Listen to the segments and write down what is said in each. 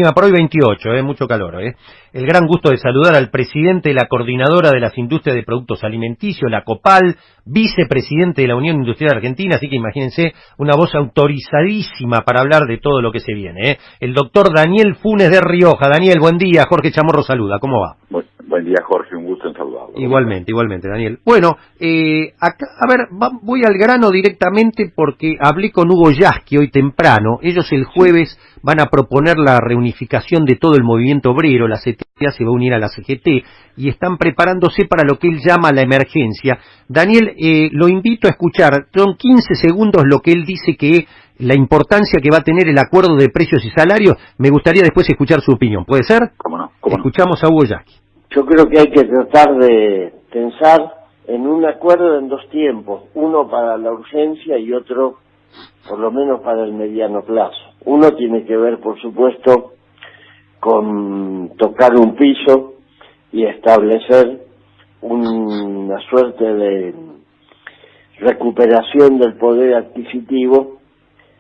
Para hoy 28, mucho calor. El gran gusto de saludar al presidente de la Coordinadora de las Industrias de Productos Alimenticios, la COPAL, vicepresidente de la Unión Industrial Argentina, así que imagínense una voz autorizadísima para hablar de todo lo que se viene. El doctor Daniel Funes de Rioja. Daniel, buen día. Jorge Chamorro saluda. ¿Cómo va? Buen día, Jorge. Un gusto en saludarlo. Igualmente, Daniel. Bueno, acá, voy al grano directamente porque hablé con Hugo Yasky hoy temprano. Ellos el jueves van a proponer la reunificación de todo el movimiento obrero. La CTA se va a unir a la CGT y están preparándose para lo que él llama la emergencia. Daniel, lo invito a escuchar. Son 15 segundos lo que él dice que la importancia que va a tener el acuerdo de precios y salarios. Me gustaría después escuchar su opinión. ¿Puede ser? ¿Cómo no? Escuchamos a Hugo Yasky. Yo creo que hay que tratar de pensar en un acuerdo en dos tiempos, uno para la urgencia y otro, por lo menos, para el mediano plazo. Uno tiene que ver, por supuesto, con tocar un piso y establecer una suerte de recuperación del poder adquisitivo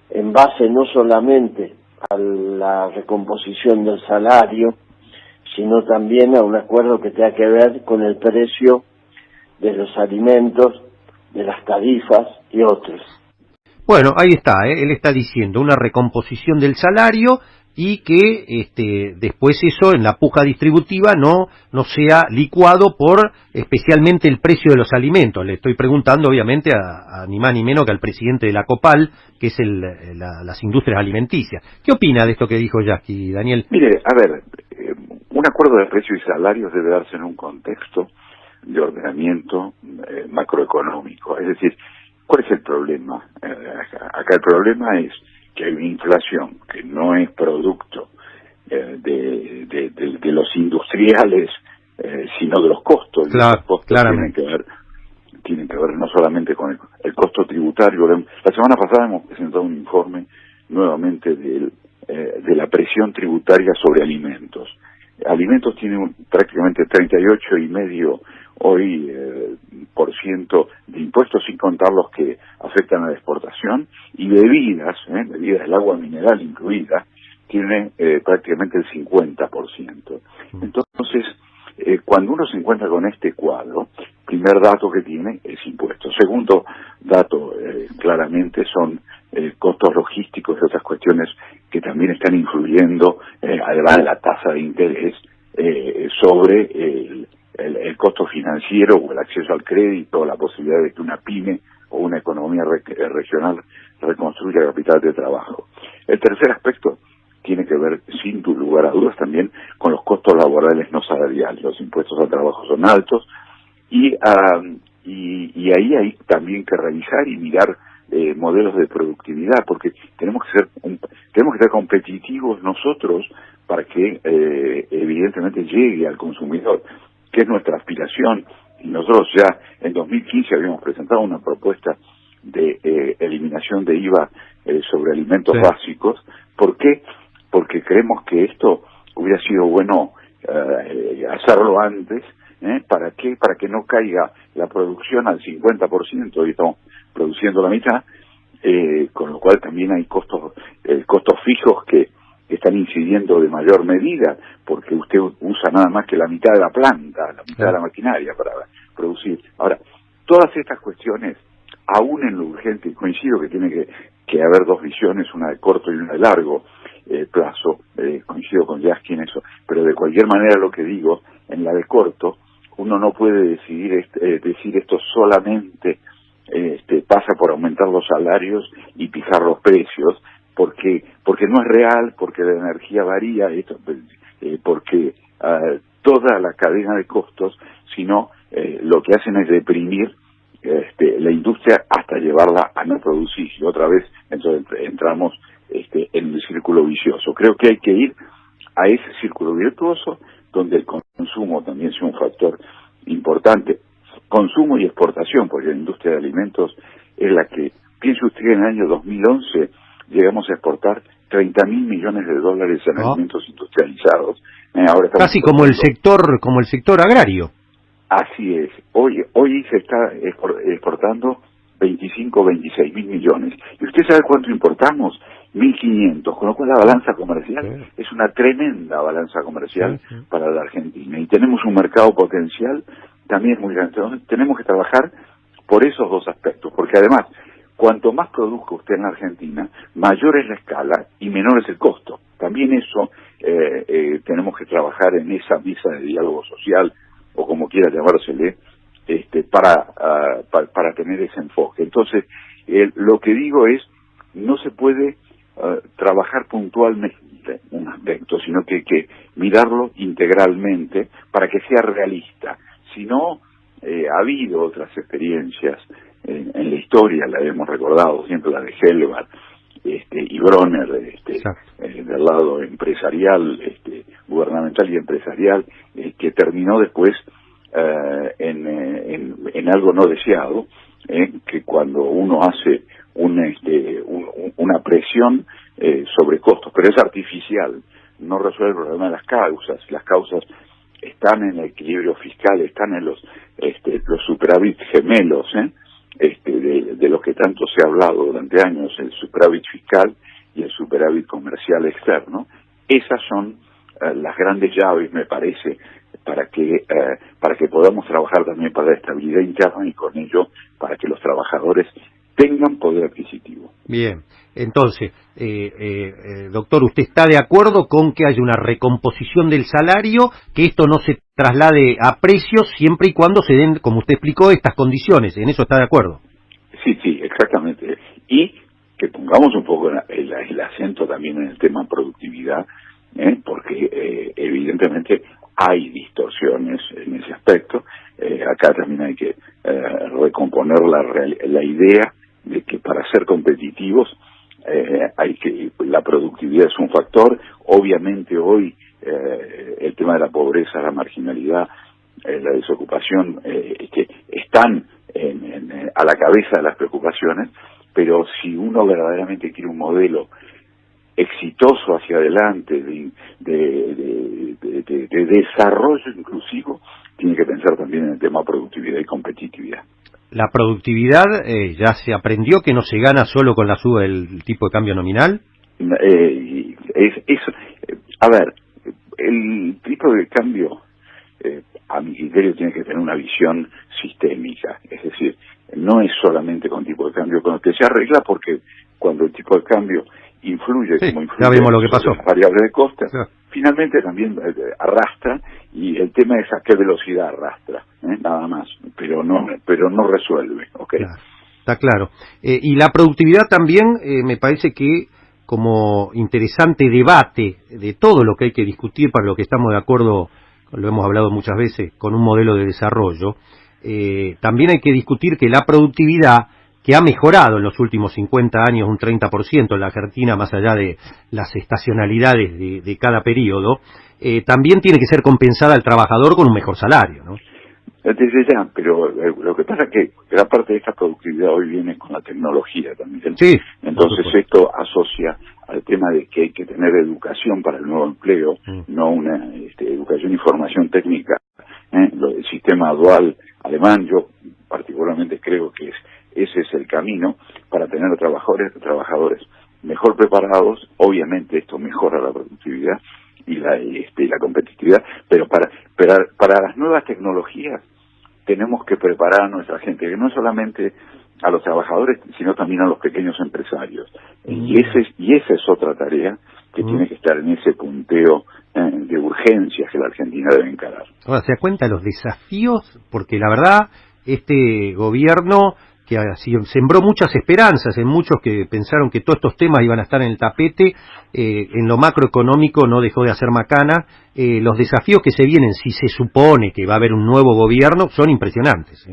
en base no solamente a la recomposición del salario, sino también a un acuerdo que tenga que ver con el precio de los alimentos, de las tarifas y otros. Bueno, ahí está, él está diciendo una recomposición del salario y que después eso en la puja distributiva no sea licuado por especialmente el precio de los alimentos. Le estoy preguntando obviamente a ni más ni menos que al presidente de la COPAL, que es las industrias alimenticias. ¿Qué opina de esto que dijo Yasky, Daniel? Mire, a ver, un acuerdo de precios y salarios debe darse en un contexto de ordenamiento macroeconómico. Es decir, ¿cuál es el problema? Acá el problema es que hay una inflación que no es producto de los industriales, sino de los costos. Claro, y los costos tienen que ver no solamente con el costo tributario. La semana pasada hemos presentado un informe nuevamente de la presión tributaria sobre alimentos. Alimentos tienen prácticamente 38,5% hoy por ciento de impuestos, sin contar los que afectan a la exportación, y bebidas, el agua mineral incluida, tiene prácticamente el 50%. Entonces, cuando uno se encuentra con este cuadro, primer dato que tiene es impuestos. Segundo dato, claramente, son costos logísticos y otras cuestiones que también están influyendo, además de la tasa de interés, sobre el costo financiero o el acceso al crédito, o la posibilidad de que una pyme o una economía regional reconstruya capital de trabajo. El tercer aspecto tiene que ver, sin lugar a dudas, también con los costos laborales no salariales. Los impuestos al trabajo son altos y ahí hay también que revisar y mirar modelos de productividad, porque tenemos que ser competitivos nosotros para que evidentemente llegue al consumidor, que es nuestra aspiración. Y nosotros ya en 2015 habíamos presentado una propuesta de eliminación de IVA sobre alimentos básicos. ¿Por qué? Porque creemos que esto hubiera sido bueno hacerlo antes. ¿Para qué? Para que no caiga la producción al 50%, y estamos produciendo la mitad, con lo cual también hay costos fijos que están incidiendo de mayor medida, porque usted usa nada más que la mitad de la planta, la mitad de la maquinaria para producir. Ahora, todas estas cuestiones, aún en lo urgente, y coincido que tiene que haber dos visiones, una de corto y una de largo plazo, coincido con Yasky en eso, pero de cualquier manera lo que digo, en la de corto, uno no puede decir esto solamente pasa por aumentar los salarios y fijar los precios, porque no es real, porque la energía varía, porque toda la cadena de costos, sino lo que hacen es deprimir la industria hasta llevarla a no producir, y otra vez entonces entramos en el círculo vicioso. Creo que hay que ir a ese círculo virtuoso donde el consumo también sea un factor importante, consumo y exportación, porque la industria de alimentos es la que, piense usted, en el año 2011 llegamos a exportar 30.000 millones de dólares en alimentos industrializados. Ahora casi como el sector agrario. Así es. Hoy se está exportando 25 o 26.000 millones. ¿Y usted sabe cuánto importamos? 1.500, con lo cual la balanza comercial es una tremenda balanza comercial para la Argentina. Y tenemos un mercado potencial también muy grande. Entonces, tenemos que trabajar por esos dos aspectos, porque además, cuanto más produzca usted en la Argentina, mayor es la escala y menor es el costo. También eso tenemos que trabajar en esa mesa de diálogo social, o como quiera llamársele, para tener ese enfoque. Entonces, lo que digo es, no se puede trabajar puntualmente un aspecto, sino que hay que mirarlo integralmente para que sea realista. Si no, ha habido otras experiencias en la historia, la hemos recordado siempre, la de Helvar y Bronner, del lado empresarial, gubernamental y empresarial, que terminó después en algo no deseado, que cuando uno hace una presión sobre costos, pero es artificial, no resuelve el problema de las causas están en el equilibrio fiscal, están en los superávit gemelos, de los que tanto se ha hablado durante años, el superávit fiscal y el superávit comercial externo. Esas son las grandes llaves, me parece, para que podamos trabajar también para la estabilidad interna y con ello para que los trabajadores tengan poder adquisitivo. Bien, entonces, doctor, ¿usted está de acuerdo con que haya una recomposición del salario, que esto no se traslade a precios siempre y cuando se den, como usted explicó, estas condiciones? ¿En eso está de acuerdo? Sí, exactamente. Y que pongamos un poco el acento también en el tema productividad, porque evidentemente hay distorsiones en ese aspecto. Acá también hay que recomponer la idea de que para ser competitivos la productividad es un factor. Obviamente hoy el tema de la pobreza, la marginalidad, la desocupación están a la cabeza de las preocupaciones, pero si uno verdaderamente quiere un modelo exitoso hacia adelante de desarrollo inclusivo, tiene que pensar también en el tema productividad y competitividad. ¿La productividad ya se aprendió que no se gana solo con la suba del tipo de cambio nominal? A ver, el tipo de cambio, a mi criterio, tiene que tener una visión sistémica. Es decir, no es solamente con tipo de cambio con el que se arregla, porque cuando el tipo de cambio influye, como influye, ya vimos lo que pasó, las variables de coste, finalmente también arrastra, y el tema es a qué velocidad arrastra, nada más, pero no resuelve. Okay. Claro, está claro. Y la productividad también me parece que, como interesante debate de todo lo que hay que discutir, para lo que estamos de acuerdo, lo hemos hablado muchas veces, con un modelo de desarrollo, también hay que discutir que la productividad, que ha mejorado en los últimos 50 años un 30% en la Argentina, más allá de las estacionalidades de cada periodo, también tiene que ser compensada al trabajador con un mejor salario, ¿no? Desde ya, pero lo que pasa es que gran parte de esta productividad hoy viene con la tecnología también. Sí, entonces esto asocia al tema de que hay que tener educación para el nuevo empleo, no una educación y formación técnica. El sistema dual alemán, yo particularmente creo que ese es el camino para tener trabajadores mejor preparados. Obviamente esto mejora la productividad y la competitividad, pero para las nuevas tecnologías tenemos que preparar a nuestra gente, que no solamente a los trabajadores, sino también a los pequeños empresarios. Y esa es otra tarea que tiene que estar en ese punteo de urgencias que la Argentina debe encarar. Ahora, ¿se da cuenta de los desafíos? Porque la verdad, este gobierno, que sembró muchas esperanzas en muchos que pensaron que todos estos temas iban a estar en el tapete, en lo macroeconómico no dejó de hacer macana. Los desafíos que se vienen, si se supone que va a haber un nuevo gobierno, son impresionantes.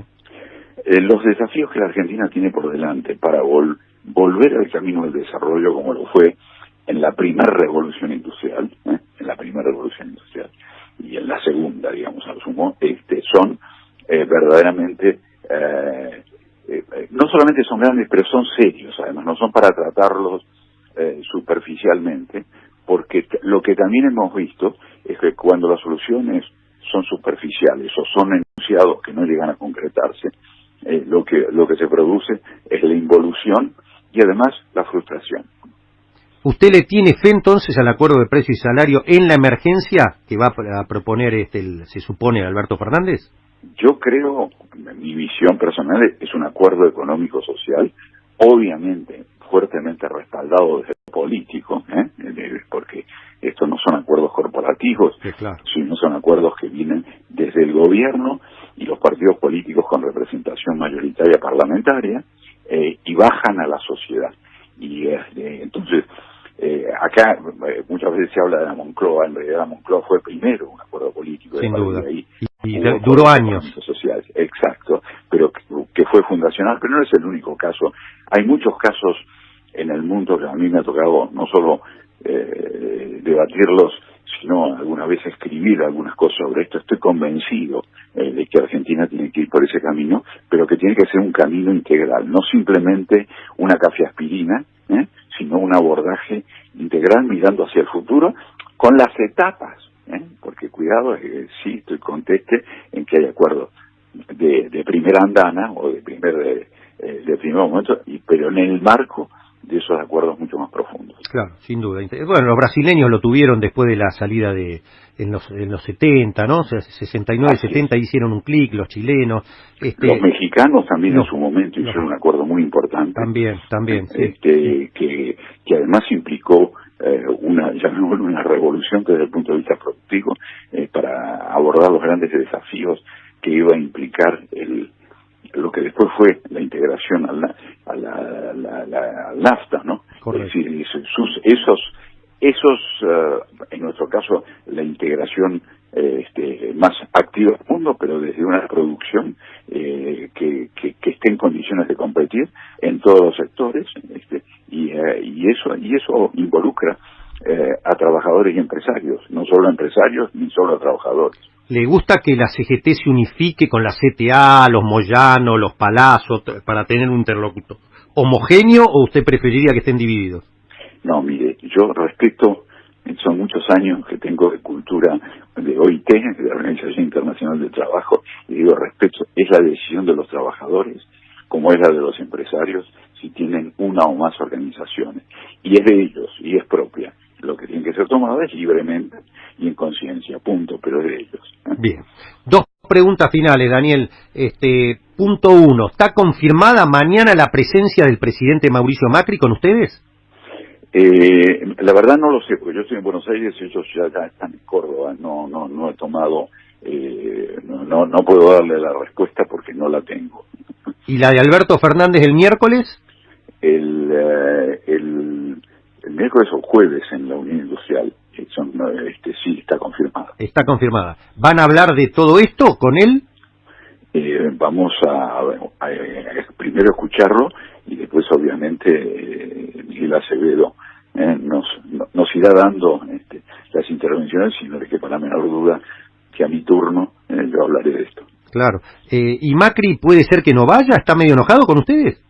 Los desafíos que la Argentina tiene por delante para volver al camino del desarrollo, como lo fue en la primera revolución industrial, y en la segunda, digamos, al sumo, son verdaderamente no solamente son grandes, pero son serios. Además, no son para tratarlos superficialmente, porque lo que también hemos visto es que cuando las soluciones son superficiales o son enunciados que no llegan a concretarse, lo que se produce es la involución y además la frustración. ¿Usted le tiene fe entonces al acuerdo de precio y salario en la emergencia que va a proponer se supone Alberto Fernández? Yo creo, mi visión personal es un acuerdo económico-social, obviamente fuertemente respaldado desde lo político, porque estos no son acuerdos corporativos, sí, claro, sino son acuerdos que vienen desde el gobierno y los partidos políticos con representación mayoritaria parlamentaria, y bajan a la sociedad. Y entonces, acá muchas veces se habla de la Moncloa. En realidad la Moncloa fue primero un acuerdo político, sin duda, ahí y duró años. Sociales, exacto, pero que fue fundacional, pero no es el único caso. Hay muchos casos en el mundo que a mí me ha tocado no solo debatirlos, sino alguna vez escribir algunas cosas sobre esto. Estoy convencido de que Argentina tiene que ir por ese camino, pero que tiene que ser un camino integral, no simplemente una cafeaspirina, sino un abordaje integral mirando hacia el futuro con las etapas, porque cuidado, sí estoy conteste en que hay acuerdos de primera andana o de primer momento, pero en el marco de esos acuerdos mucho más profundos. Claro, sin duda. Bueno, los brasileños lo tuvieron después de la salida en los 70, ¿no? O sea, 69, 70 hicieron un clic, los chilenos. Los mexicanos también en su momento hicieron un acuerdo muy importante. También, sí. Que además implicó llamémoslo una revolución desde el punto de vista productivo, para abordar los grandes desafíos que iba a implicar lo que después fue la integración al NAFTA, ¿no? Correcto. Es decir, esos en nuestro caso, la integración más activa del mundo, pero desde una producción que esté en condiciones de competir en todos los sectores, y eso involucra a trabajadores y empresarios, no solo a empresarios ni solo a trabajadores. ¿Le gusta que la CGT se unifique con la CTA, los Moyano, los Palazzo, para tener un interlocutor homogéneo, o usted preferiría que estén divididos? No, mire, yo respeto, son muchos años que tengo de cultura de OIT, de la Organización Internacional del Trabajo, y digo, respeto, es la decisión de los trabajadores, como es la de los empresarios, si tienen una o más organizaciones, y es de ellos, y es propia. Lo que tiene que ser tomado es libremente y en conciencia, punto, pero es de ellos. Bien. Dos preguntas finales, Daniel. Punto 1, ¿está confirmada mañana la presencia del presidente Mauricio Macri con ustedes? La verdad no lo sé, porque yo estoy en Buenos Aires y ellos ya están en Córdoba. No he tomado, no puedo darle la respuesta porque no la tengo. ¿Y la de Alberto Fernández el miércoles? El miércoles o jueves en la Unión Industrial. Sí, está confirmada. Está confirmada. ¿Van a hablar de todo esto con él? Vamos a primero escucharlo y después obviamente Miguel Acevedo nos irá dando las intervenciones, sin que para la menor duda que a mi turno yo hablaré de esto. Claro. ¿Y Macri puede ser que no vaya? ¿Está medio enojado con ustedes?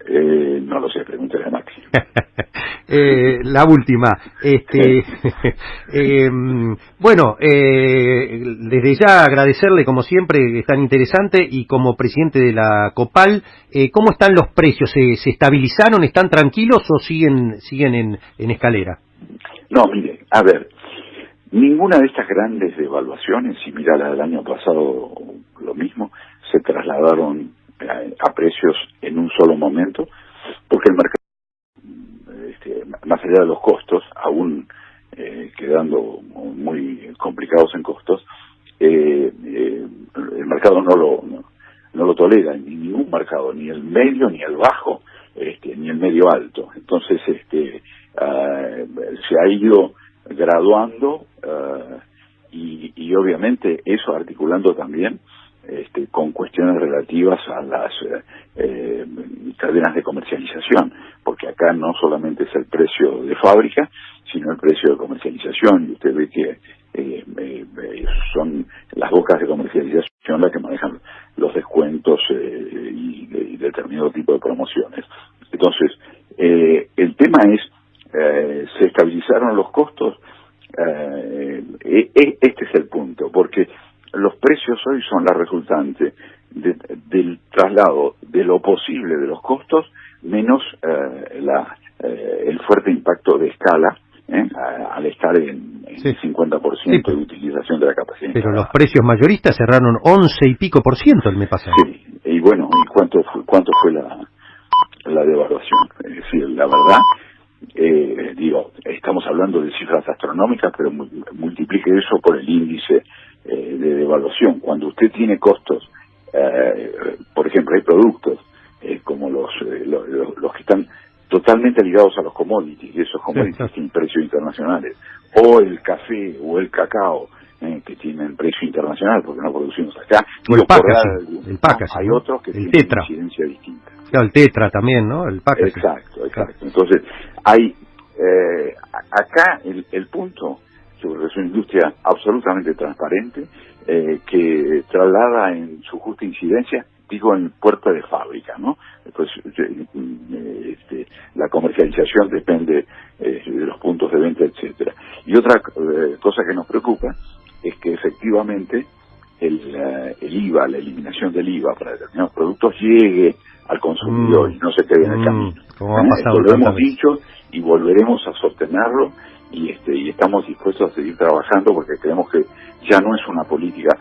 No lo sé, pregúntale a Macri. La última. Bueno, desde ya agradecerle como siempre, que es tan interesante, y como presidente de la COPAL, ¿cómo están los precios? ¿Se estabilizaron? ¿Están tranquilos o siguen en escalera? No, mire, a ver, ninguna de estas grandes devaluaciones, si mira la del año pasado lo mismo, se trasladaron a precios en un solo momento, porque el mercado, más allá de los costos, aún quedando muy complicados en costos, el mercado no lo tolera, ni ningún mercado, ni el medio, ni el bajo, ni el medio alto. Entonces, se ha ido graduando, y obviamente eso articulando también con cuestiones relativas a las cadenas de comercialización, porque acá no solamente es el precio de fábrica, sino el precio de comercialización, y usted ve que son las bocas de comercialización las que manejan los descuentos y determinado tipo de promociones. Entonces, el tema es, se estabilizaron los costos. Este es el punto, porque los precios hoy son la resultante del traslado de lo posible de los costos menos el fuerte impacto de escala, al estar en Sí. 50% Sí, de utilización de la capacidad pero instalada. los precios mayoristas cerraron 11 y pico por ciento el mes pasado. Sí, y bueno, ¿y cuánto fue la devaluación? Es decir, la verdad, digo, estamos hablando de cifras astronómicas, pero multiplique eso por el índice de devaluación. Cuando usted tiene costos, por ejemplo, hay productos como los que están totalmente ligados a los commodities, y esos commodities claro. tienen precios internacionales, o el café o el cacao, que tienen precio internacional porque no producimos acá, O el digo, por dar packaging, algunos, el packaging, hay ¿no? otros que El tienen tetra. incidencia distinta. Claro, el tetra también, ¿no? El packaging. Exacto. Entonces, hay acá el punto sobre es una industria absolutamente transparente, que traslada en su justa incidencia, digo, en puerta de fábrica, ¿no? Pues la comercialización depende de los puntos de venta, etcétera. Y otra cosa que nos preocupa es que efectivamente el IVA, la eliminación del IVA para determinados productos llegue al consumidor y no se quede en el camino. Como ha pasado Esto lo hemos tantas veces. dicho y volveremos a sostenerlo, y estamos dispuestos a seguir trabajando porque creemos que ya no es una política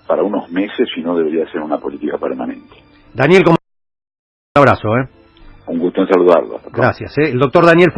para unos meses, sino debería ser una política permanente. Daniel, un abrazo, Un gusto en saludarlo. Hasta pronto. Gracias, El doctor Daniel